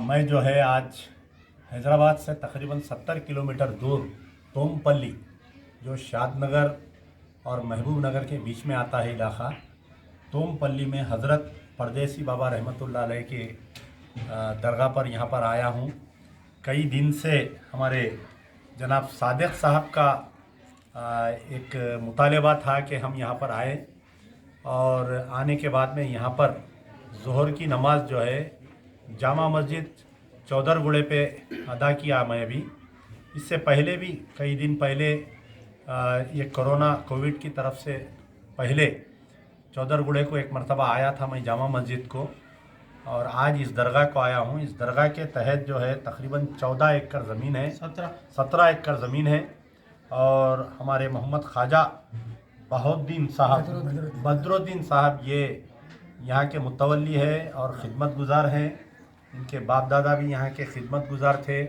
मैं जो है आज हैदराबाद से तकरीबन 70 किलोमीटर दूर तोमपल्ली, जो शादनगर और महबूब नगर के बीच में आता है इलाका, तोमपल्ली में हज़रत परदेसी बाबा रहमतुल्लाह अलैह के दरगाह पर यहाँ पर आया हूँ। कई दिन से हमारे जनाब सादिक साहब का एक मुतालबा था कि हम यहाँ पर आए, और आने के बाद में यहाँ पर ज़ोहर की नमाज जो है जामा मस्जिद चौधरगुड़े पे अदा किया मैं अभी। इससे पहले भी कई दिन पहले ये कोविड की तरफ से पहले चौधरगुड़े को एक मरतबा आया था मैं जामा मस्जिद को, और आज इस दरगाह को आया हूँ। इस दरगाह के तहत जो है तकरीबन 14 एकड़ ज़मीन है, 17 एकड़ ज़मीन है, और हमारे मोहम्मद ख्वाजा बहाउद्दीन साहब बदरुद्दीन साहब ये यहाँ के मुतवल्ली है और ख़िदमत गुज़ार हैं। इनके बाप दादा भी यहाँ के खिदमत गुज़ार थे,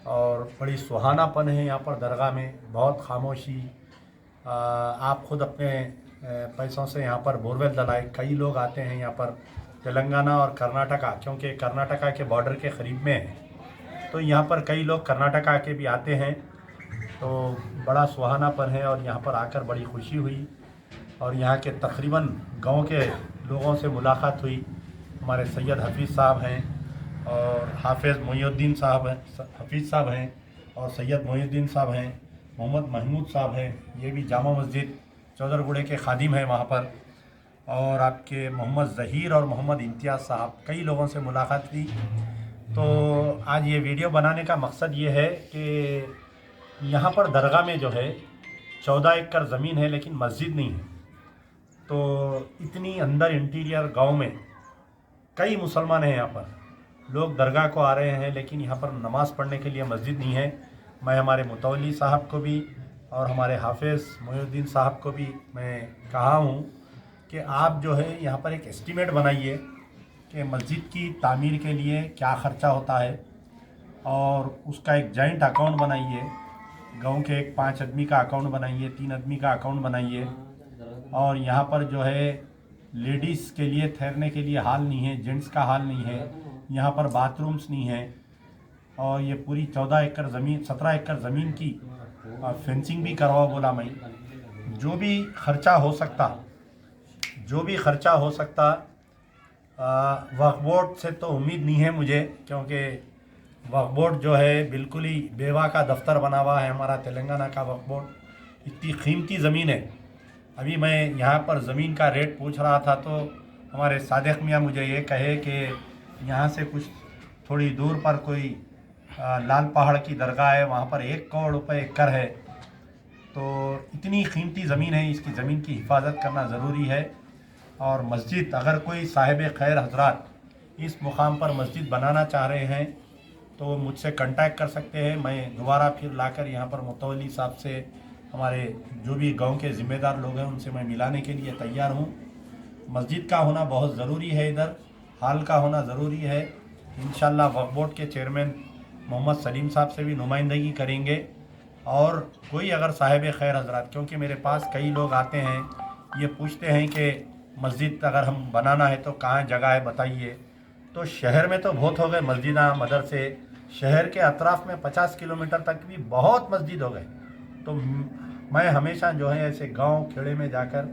और बड़ी सुहानापन है यहाँ पर दरगाह में, बहुत खामोशी। आप ख़ुद अपने पैसों से यहाँ पर बोरवेल डलाए। कई लोग आते हैं यहाँ पर तेलंगाना और कर्नाटका, क्योंकि कर्नाटका के बॉर्डर के करीब में है, तो यहाँ पर कई लोग कर्नाटका के भी आते हैं। तो बड़ा सुहानापन है, और यहाँ पर आकर बड़ी खुशी हुई, और यहाँ के तकरीबन गांव के लोगों से मुलाकात हुई। हमारे सैयद हफीज़ साहब हैं, और हाफिज़ मोइनुद्दीन साहब हैं, हफीज़ साहब हैं, और सैयद मोइनुद्दीन साहब हैं, मोहम्मद महमूद साहब हैं, ये भी जामा मस्जिद चौधरगुड़े के खादिम हैं वहाँ पर, और आपके मोहम्मद ज़हीर और मोहम्मद इम्तियाज़ साहब, कई लोगों से मुलाकात हुई। तो आज ये वीडियो बनाने का मकसद ये है कि यहाँ पर दरगाह में जो है 14 एकड़ ज़मीन है, लेकिन मस्जिद नहीं है। तो इतनी अंदर इंटीरियर गांव में कई मुसलमान हैं, यहाँ पर लोग दरगाह को आ रहे हैं, लेकिन यहाँ पर नमाज़ पढ़ने के लिए मस्जिद नहीं है। मैं हमारे मुतवल्ली साहब को भी और हमारे हाफिज़ मोइनुद्दीन साहब को भी मैं कहा हूँ कि आप जो है यहाँ पर एक एस्टीमेट बनाइए कि मस्जिद की तामीर के लिए क्या ख़र्चा होता है, और उसका एक जॉइंट अकाउंट बनाइए। गाँव के एक 5 आदमी का अकाउंट बनाइए, 3 आदमी का अकाउंट बनाइए, और यहाँ पर जो है लेडीज़ के लिए ठहरने के लिए हाल नहीं है, जेंट्स का हाल नहीं है, यहाँ पर बाथरूम्स नहीं है, और ये पूरी 14 एकड़ ज़मीन 17 एकड़ ज़मीन की फेंसिंग भी करवाओ बोला मैं। जो भी ख़र्चा हो सकता वक्फ बोर्ड से तो उम्मीद नहीं है मुझे, क्योंकि वक्फ बोर्ड जो है बिल्कुल ही बेवा का दफ्तर बना हुआ है हमारा तेलंगाना का वक्फ बोर्ड। इतनी कीमती ज़मीन है। अभी मैं यहाँ पर ज़मीन का रेट पूछ रहा था, तो हमारे सादिक मियाँ मुझे ये कहे कि यहाँ से कुछ थोड़ी दूर पर कोई लाल पहाड़ की दरगाह है, वहाँ पर 1 करोड़ रुपए एकड़ है। तो इतनी कीमती ज़मीन है, इसकी ज़मीन की हिफाजत करना ज़रूरी है। और मस्जिद, अगर कोई साहिब खैर हजरात इस मुकाम पर मस्जिद बनाना चाह रहे हैं तो मुझसे कांटेक्ट कर सकते हैं। मैं दोबारा फिर लाकर यहाँ पर मुतवल्ली साहब से, हमारे जो भी गांव के ज़िम्मेदार लोग हैं, उनसे मैं मिलाने के लिए तैयार हूँ। मस्जिद का होना बहुत ज़रूरी है, इधर हाल का होना ज़रूरी है। इंशाअल्लाह वक्फ बोर्ड के चेयरमैन मोहम्मद सलीम साहब से भी नुमाइंदगी करेंगे, और कोई अगर साहिब खैर हजरात, क्योंकि मेरे पास कई लोग आते हैं, ये पूछते हैं कि मस्जिद अगर हम बनाना है तो कहाँ जगह है बताइए। तो शहर में तो बहुत हो गए मस्जिदा मदरसे, शहर के अतराफ़ में 50 किलोमीटर तक भी बहुत मस्जिद हो गए। तो मैं हमेशा जो है ऐसे गांव खेड़े में जाकर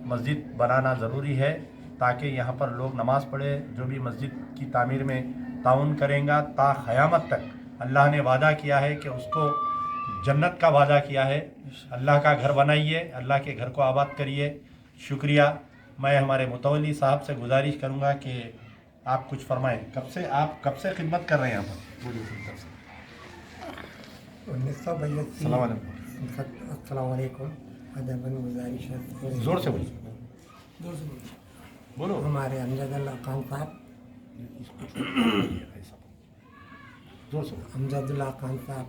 मस्जिद बनाना ज़रूरी है, ताकि यहाँ पर लोग नमाज़ पढ़े। जो भी मस्जिद की तामीर में ताउन करेगा ता क़यामत तक, अल्लाह ने वादा किया है कि उसको जन्नत का वादा किया है। अल्लाह का घर बनाइए, अल्लाह के घर को आबाद करिए। शुक्रिया। मैं हमारे मुतवल्ली साहब से गुजारिश करूँगा कि आप कुछ फरमाएँ। आप कब से खिदमत कर रहे हैं यहाँ पर? बोलिए। 1982। अस्सलाम वालेकुम। अदबन गुजारिश है, ज़ोर से बोलिए। बोलो। हमारे अमजदुल्लाह खान साहब, जोर से। अमजदुल्लाह खान साहब,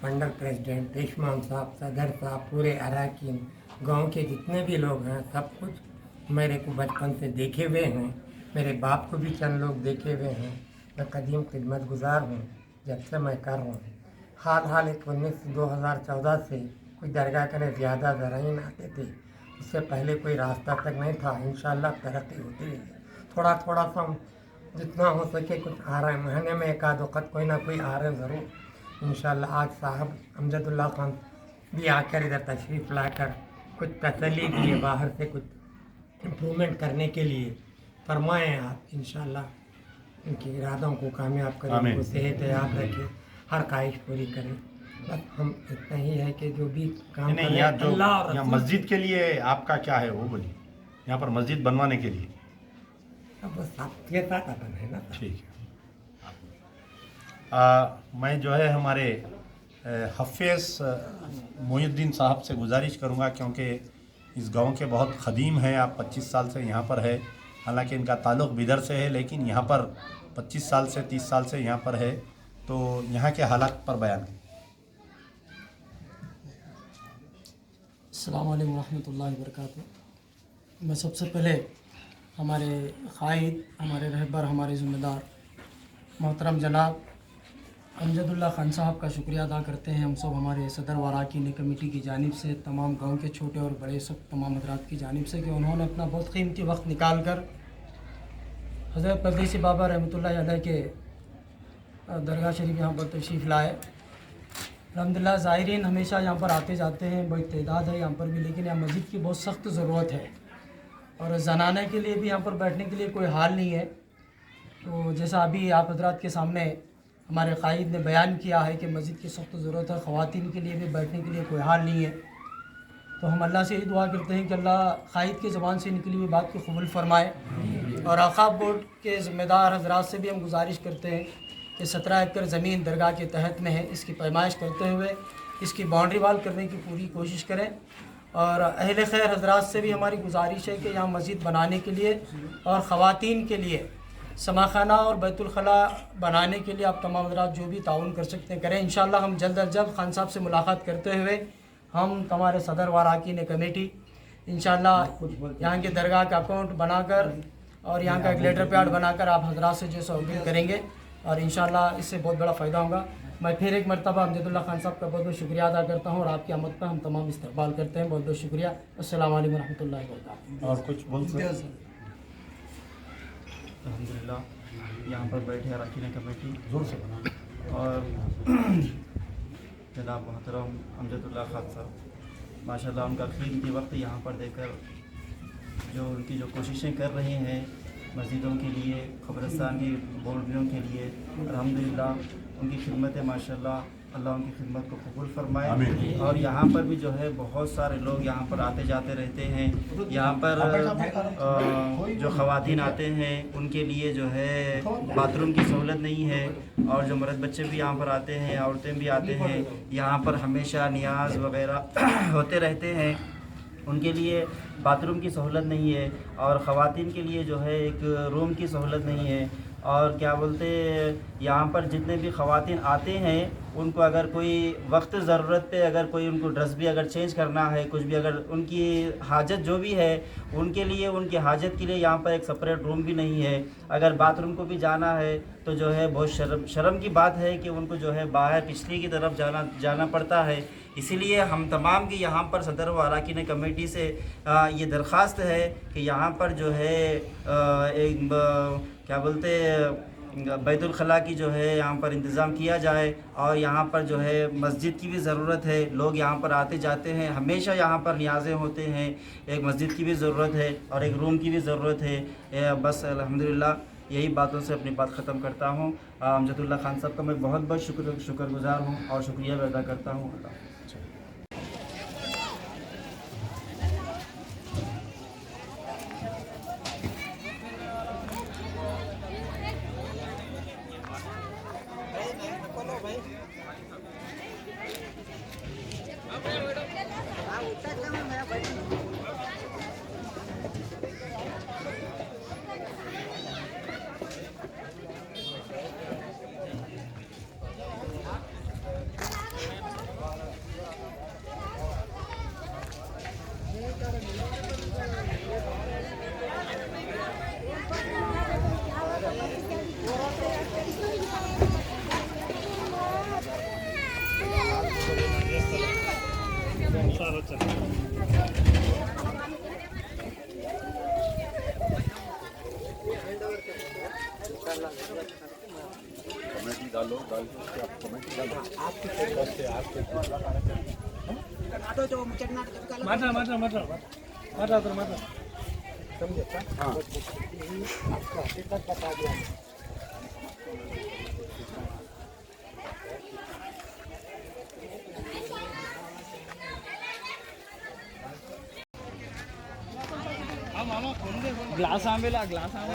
पंडर प्रेसिडेंट, रेशमान साहब, सदर साहब, पूरे अरकान गांव के जितने भी लोग हैं, सब कुछ मेरे को बचपन से देखे हुए हैं। मेरे बाप को भी चंद लोग देखे हुए हैं। मैं कदीम खिदमत गुजार हूँ, जब से मैं कर रहा हूँ। हाल 2014 से कोई दरगाह करने ज़्यादा ज़राइन आते थे, उससे पहले कोई रास्ता तक नहीं था। इंशाअल्लाह तरक्की होती है, थोड़ा थोड़ा सा जितना हो सके कुछ आ रहा है। महीने में एक आध वक़्त कोई ना कोई आ रहे ज़रूर इंशाअल्लाह। आज साहब अमजदुल्ला खान भी आकर इधर तशरीफ़ लाकर कुछ तसल्ली दिए, बाहर से कुछ इम्प्रूवमेंट करने के लिए फरमाएँ आप। इंशाअल्लाह उनके इरादों को कामयाब करें, आमीन। उनको सेहत याद रखें, हर ख्वाहिश पूरी करें। बस हम इतना ही है कि जो भी काम नहीं करें यहाँ जो अल्लाह और यहाँ रसूल मस्जिद के लिए आपका क्या है वो बोलिए, यहाँ पर मस्जिद बनवाने के लिए। अब बस आपके साथ अपन है ना। ठीक है। मैं जो है हमारे हफ़ीज़ मोइनुद्दीन साहब से गुजारिश करूंगा, क्योंकि इस गांव के बहुत ख़दीम हैं। आप 25 साल से यहाँ पर है, हालांकि इनका ताल्लुक़ बिदर से है, लेकिन यहाँ पर 25 साल से 30 साल से यहाँ पर है, तो यहाँ के हालात पर बयान करें। अस्सलाम वालेकुम रहमतुल्लाहि व बरकातुहू। मैं सबसे पहले हमारे क़ाइद, हमारे रहबर, हमारे ज़िम्मेदार मोहतरम जनाब अमजदुल्ला खान साहब का शुक्रिया अदा करते हैं। हम सब हमारे सदर व अरकान कमेटी की जानिब से, तमाम गांव के छोटे और बड़े सब तमाम हज़रात की जानिब से, कि उन्होंने अपना बहुत कीमती वक्त निकाल कर हज़रत परदेसी बाबा रहमतुल्लाहि अलैह के दरगाह शरीफ यहाँ पर तशरीफ़ लाए। अल्हम्दुलिल्लाह ज़ाहिरीन हमेशा यहाँ पर आते जाते हैं, बड़ी तादाद है यहाँ पर भी, लेकिन यहाँ मस्जिद की बहुत सख्त ज़रूरत है और ज़नाने के लिए भी यहाँ पर बैठने के लिए कोई हाल नहीं है। तो जैसा अभी आप हज़रात के सामने हमारे क़ाइद ने बयान किया है कि मस्जिद की सख्त ज़रूरत है, ख़वातीन के लिए भी बैठने के लिए कोई हाल नहीं है। तो हम अल्लाह से यही दुआ करते हैं कि अल्लाह क़ाइद की ज़बान से निकली हुई बात को कबूल फ़रमाए। और औक़ाफ़ बोर्ड के ज़िम्मेदार हज़रात से भी हम गुजारिश करते हैं कि 17 एकड़ ज़मीन दरगाह के तहत में है, इसकी पैमाइश करते हुए इसकी बाउंड्री वाल करने की पूरी कोशिश करें। और अहले खैर हज़रात से भी हमारी गुजारिश है कि यहाँ मस्जिद बनाने के लिए और ख़वातीन के लिए समाखाना और बैतुल खला बनाने के लिए आप तमाम हज़रात जो भी ताउन कर सकते हैं करें। इंशाअल्लाह हम जल्द अज जल्द खान साहब से मुलाकात करते हुए हम हमारे सदर व अरकान कमेटी इंशाअल्लाह यहाँ के दरगाह का अकाउंट बनाकर और यहाँ का एक लेटर पैड बनाकर आप हज़रात से जो अपील करेंगे और इंशाअल्लाह इससे बहुत बड़ा फ़ायदा होगा। मैं फिर एक मरतबा अमजदुल्ला खान साहब का बहुत बहुत शुक्रिया अदा करता हूँ और आपकी आमद पर हम तमाम इस्तकबाल करते हैं। बहुत बहुत शुक्रिया। अस्सलाम वालेकुम रहमतुल्लाहि व बरकातुहू। और कुछ बोल सकते हैं? अल्हम्दुलिल्लाह यहाँ पर बैठे अरकान कमेटी जोर से बना। और जनाब मोहतरम अमजदुल्ला खान साहब माशाल्लाह उनका कीमती वक्त यहाँ पर देकर जो उनकी जो कोशिशें कर रहे हैं मस्जिदों के लिए, क़ब्रिस्तान की बाउंड्रियों के लिए, अल्हम्दुलिल्लाह उनकी खिदमत है माशाल्लाह। अल्लाह उनकी खिदमत को कबूल फरमाए। आमीन। और यहाँ पर भी जो है बहुत सारे लोग यहाँ पर आते जाते रहते हैं। यहाँ पर जो ख़वातीन आते हैं उनके लिए जो है बाथरूम की सहूलत नहीं है, और जो मर्द बच्चे भी यहाँ पर आते हैं, औरतें भी आते हैं, यहाँ पर हमेशा नियाज वगैरह होते रहते हैं, उनके लिए बाथरूम की सहूलत नहीं है। और ख़वातीन के लिए जो है एक रूम की सहूलत नहीं है। और क्या बोलते यहाँ पर जितने भी ख़वातीन आते हैं उनको अगर कोई वक्त ज़रूरत पे अगर कोई उनको ड्रेस भी अगर चेंज करना है, कुछ भी अगर उनकी हाजत जो भी है उनके लिए, उनकी हाजत के लिए यहाँ पर एक सेपरेट रूम भी नहीं है। अगर बाथरूम को भी जाना है तो जो है बहुत शर्म की बात है कि उनको जो है बाहर पिछली की तरफ जाना पड़ता है। इसीलिए हम तमाम की यहाँ पर सदर व अरकान कमेटी से ये दरख्वास्त है कि यहाँ पर जो है एक क्या बोलते बैतुल खला की जो है यहाँ पर इंतज़ाम किया जाए। और यहाँ पर जो है मस्जिद की भी ज़रूरत है, लोग यहाँ पर आते जाते हैं, हमेशा यहाँ पर नियाज़ें होते हैं, एक मस्जिद की भी ज़रूरत है और एक रूम की भी ज़रूरत है। बस अल्हम्दुलिल्लाह यही बातों से अपनी बात ख़त्म करता हूँ। अमजदुल्ला खान साहब का मैं बहुत बहुत शुक्रगुज़ार हूँ और शुक्रिया भी अदा करता हूँ। Glass ఆంబేలా glass